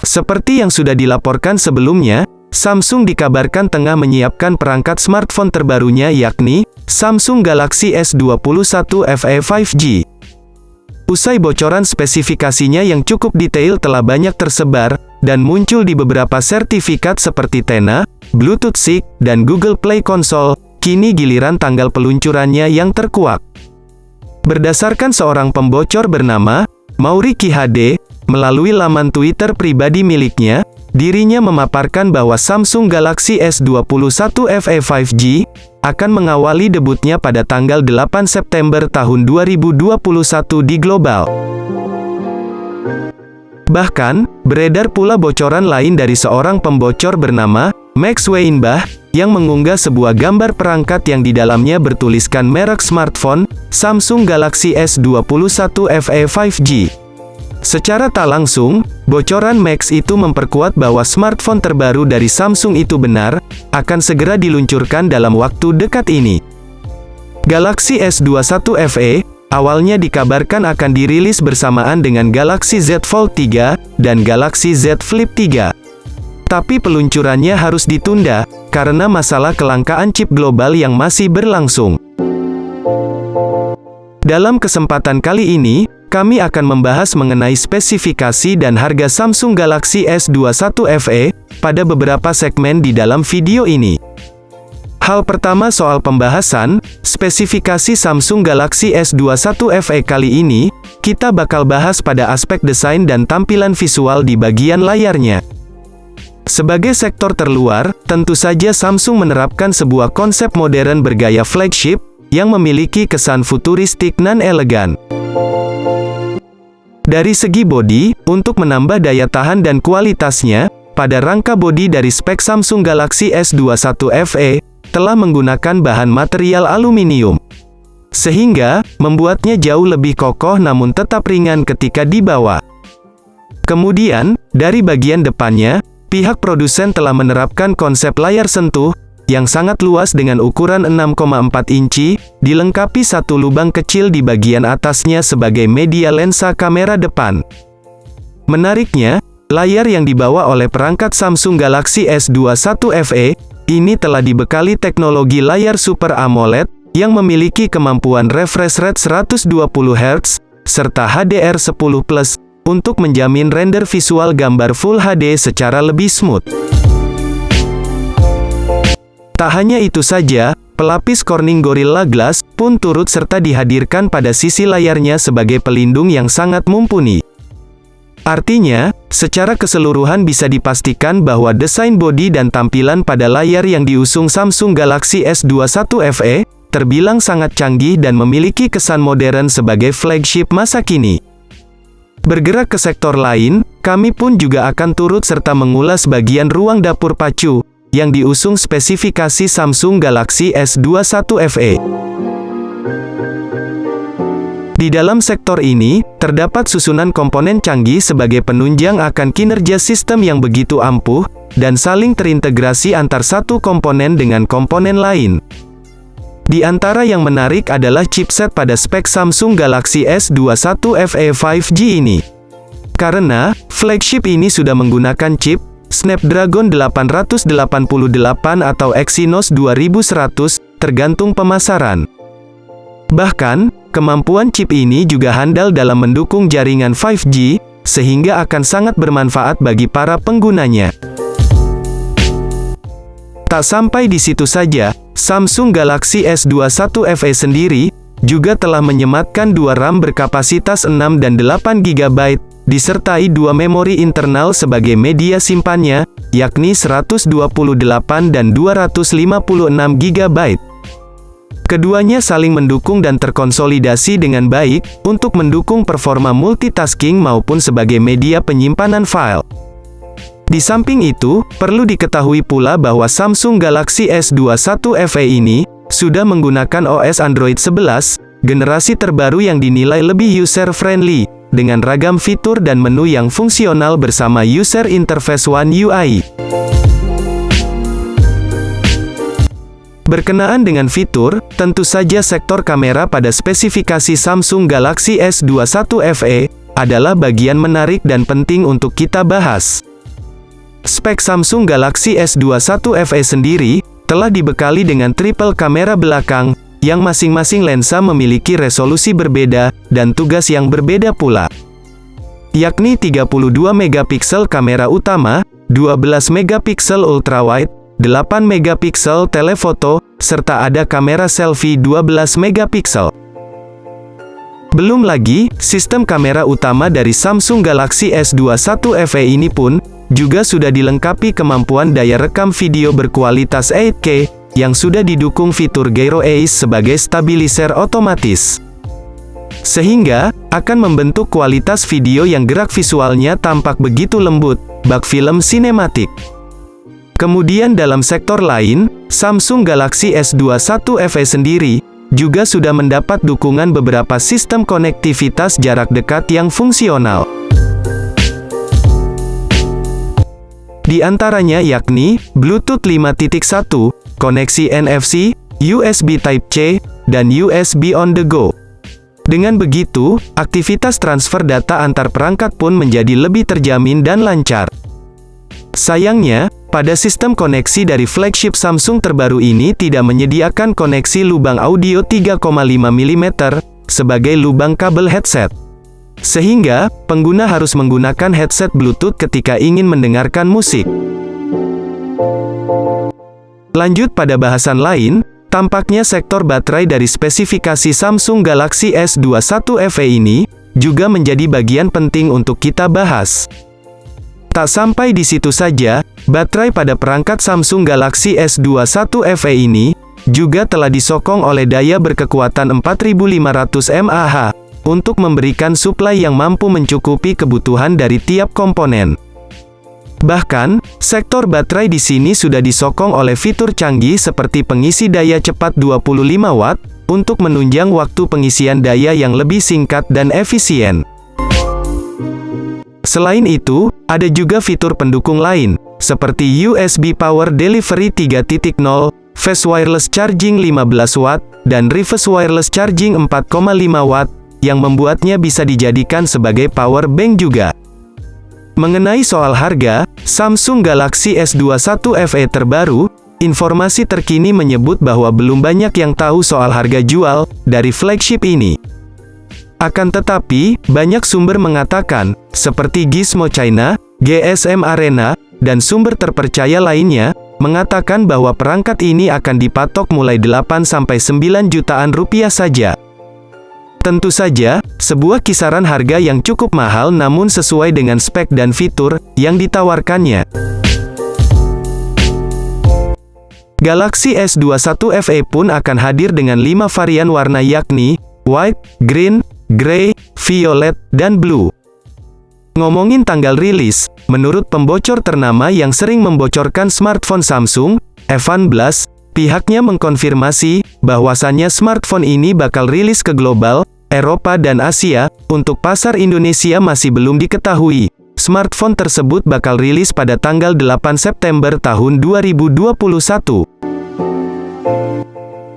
Seperti yang sudah dilaporkan sebelumnya, Samsung dikabarkan tengah menyiapkan perangkat smartphone terbarunya yakni Samsung Galaxy S21 FE 5G. Usai bocoran spesifikasinya yang cukup detail telah banyak tersebar, dan muncul di beberapa sertifikat seperti TENA, Bluetooth SIG, dan Google Play Console, kini giliran tanggal peluncurannya yang terkuak. Berdasarkan seorang pembocor bernama Mauri Kihade, melalui laman Twitter pribadi miliknya, dirinya memaparkan bahwa Samsung Galaxy S21 FE 5G akan mengawali debutnya pada tanggal 8 September tahun 2021 di global. Bahkan, beredar pula bocoran lain dari seorang pembocor bernama Max Weinbach, yang mengunggah sebuah gambar perangkat yang di dalamnya bertuliskan merek smartphone, Samsung Galaxy S21 FE 5G. Secara tak langsung, bocoran Max itu memperkuat bahwa smartphone terbaru dari Samsung itu benar, akan segera diluncurkan dalam waktu dekat ini. Galaxy S21 FE, awalnya dikabarkan akan dirilis bersamaan dengan Galaxy Z Fold 3, dan Galaxy Z Flip 3. Tapi peluncurannya harus ditunda, karena masalah kelangkaan chip global yang masih berlangsung. Dalam kesempatan kali ini, kami akan membahas mengenai spesifikasi dan harga Samsung Galaxy S21 FE, pada beberapa segmen di dalam video ini. Hal pertama soal pembahasan, spesifikasi Samsung Galaxy S21 FE kali ini, kita bakal bahas pada aspek desain dan tampilan visual di bagian layarnya. Sebagai sektor terluar, tentu saja Samsung menerapkan sebuah konsep modern bergaya flagship, yang memiliki kesan futuristik nan elegan. Dari segi bodi, untuk menambah daya tahan dan kualitasnya, pada rangka bodi dari spek Samsung Galaxy S21 FE, telah menggunakan bahan material aluminium. Sehingga, membuatnya jauh lebih kokoh namun tetap ringan ketika dibawa. Kemudian, dari bagian depannya, pihak produsen telah menerapkan konsep layar sentuh, yang sangat luas dengan ukuran 6,4 inci, dilengkapi satu lubang kecil di bagian atasnya sebagai media lensa kamera depan. Menariknya, layar yang dibawa oleh perangkat Samsung Galaxy S21 FE, ini telah dibekali teknologi layar Super AMOLED, yang memiliki kemampuan refresh rate 120 Hz, serta HDR10+, untuk menjamin render visual gambar Full HD secara lebih smooth. Tak hanya itu saja, pelapis Corning Gorilla Glass pun turut serta dihadirkan pada sisi layarnya sebagai pelindung yang sangat mumpuni. Artinya, secara keseluruhan bisa dipastikan bahwa desain bodi dan tampilan pada layar yang diusung Samsung Galaxy S21 FE, terbilang sangat canggih dan memiliki kesan modern sebagai flagship masa kini. Bergerak ke sektor lain, kami pun juga akan turut serta mengulas bagian ruang dapur pacu, yang diusung spesifikasi Samsung Galaxy S21 FE. Di dalam sektor ini, terdapat susunan komponen canggih sebagai penunjang akan kinerja sistem yang begitu ampuh, dan saling terintegrasi antar satu komponen dengan komponen lain. Di antara yang menarik adalah chipset pada spek Samsung Galaxy S21 FE 5G ini. Karena, flagship ini sudah menggunakan chip Snapdragon 888 atau Exynos 2100, tergantung pemasaran. Bahkan, kemampuan chip ini juga handal dalam mendukung jaringan 5G, sehingga akan sangat bermanfaat bagi para penggunanya. Tak sampai di situ saja, Samsung Galaxy S21 FE sendiri juga telah menyematkan dua RAM berkapasitas 6 dan 8 GB, disertai dua memori internal sebagai media simpannya, yakni 128 dan 256 GB. Keduanya saling mendukung dan terkonsolidasi dengan baik, untuk mendukung performa multitasking maupun sebagai media penyimpanan file. Di samping itu, perlu diketahui pula bahwa Samsung Galaxy S21 FE ini, sudah menggunakan OS Android 11, generasi terbaru yang dinilai lebih user-friendly, dengan ragam fitur dan menu yang fungsional bersama User Interface One UI. Berkenaan dengan fitur, tentu saja sektor kamera pada spesifikasi Samsung Galaxy S21 FE, adalah bagian menarik dan penting untuk kita bahas. Spek Samsung Galaxy S21 FE sendiri telah dibekali dengan triple kamera belakang, yang masing-masing lensa memiliki resolusi berbeda, dan tugas yang berbeda pula. Yakni 32 megapiksel kamera utama, 12 megapiksel ultrawide, 8 megapiksel telefoto, serta ada kamera selfie 12 megapiksel. Belum lagi, sistem kamera utama dari Samsung Galaxy S21 FE ini pun juga sudah dilengkapi kemampuan daya rekam video berkualitas 8K, yang sudah didukung fitur Gyro Ace sebagai stabilizer otomatis. Sehingga, akan membentuk kualitas video yang gerak visualnya tampak begitu lembut, bak film sinematik. Kemudian dalam sektor lain, Samsung Galaxy S21 FE sendiri juga sudah mendapat dukungan beberapa sistem konektivitas jarak dekat yang fungsional. Di antaranya yakni Bluetooth 5.1, koneksi NFC, USB Type-C, dan USB on the go. Dengan begitu, aktivitas transfer data antar perangkat pun menjadi lebih terjamin dan lancar. Sayangnya, pada sistem koneksi dari flagship Samsung terbaru ini tidak menyediakan koneksi lubang audio 3,5 mm sebagai lubang kabel headset. Sehingga, pengguna harus menggunakan headset Bluetooth ketika ingin mendengarkan musik. Lanjut pada bahasan lain, tampaknya sektor baterai dari spesifikasi Samsung Galaxy S21 FE ini juga menjadi bagian penting untuk kita bahas. Tak sampai di situ saja, baterai pada perangkat Samsung Galaxy S21 FE ini juga telah disokong oleh daya berkekuatan 4500 mAh untuk memberikan suplai yang mampu mencukupi kebutuhan dari tiap komponen. Bahkan, sektor baterai di sini sudah disokong oleh fitur canggih seperti pengisi daya cepat 25 watt untuk menunjang waktu pengisian daya yang lebih singkat dan efisien. Selain itu, ada juga fitur pendukung lain, seperti USB Power Delivery 3.0, Fast Wireless Charging 15 watt, dan Reverse Wireless Charging 4,5 watt, yang membuatnya bisa dijadikan sebagai power bank juga. Mengenai soal harga, Samsung Galaxy S21 FE terbaru, informasi terkini menyebut bahwa belum banyak yang tahu soal harga jual dari flagship ini. Akan tetapi, banyak sumber mengatakan, seperti Gizmo China, GSM Arena, dan sumber terpercaya lainnya, mengatakan bahwa perangkat ini akan dipatok mulai 8-9 jutaan rupiah saja. Tentu saja, sebuah kisaran harga yang cukup mahal namun sesuai dengan spek dan fitur yang ditawarkannya. Galaxy S21 FE pun akan hadir dengan 5 varian warna yakni white, green, grey, violet, dan blue. Ngomongin tanggal rilis, menurut pembocor ternama yang sering membocorkan smartphone Samsung, Evan Blass, pihaknya mengkonfirmasi bahwasannya smartphone ini bakal rilis ke global, Eropa dan Asia. Untuk pasar Indonesia masih belum diketahui. Smartphone tersebut bakal rilis pada tanggal 8 September tahun 2021.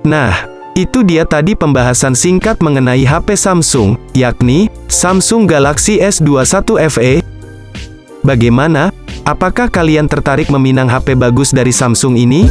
Nah, itu dia tadi pembahasan singkat mengenai HP Samsung, yakni Samsung Galaxy S21 FE. Bagaimana? Apakah kalian tertarik meminang HP bagus dari Samsung ini?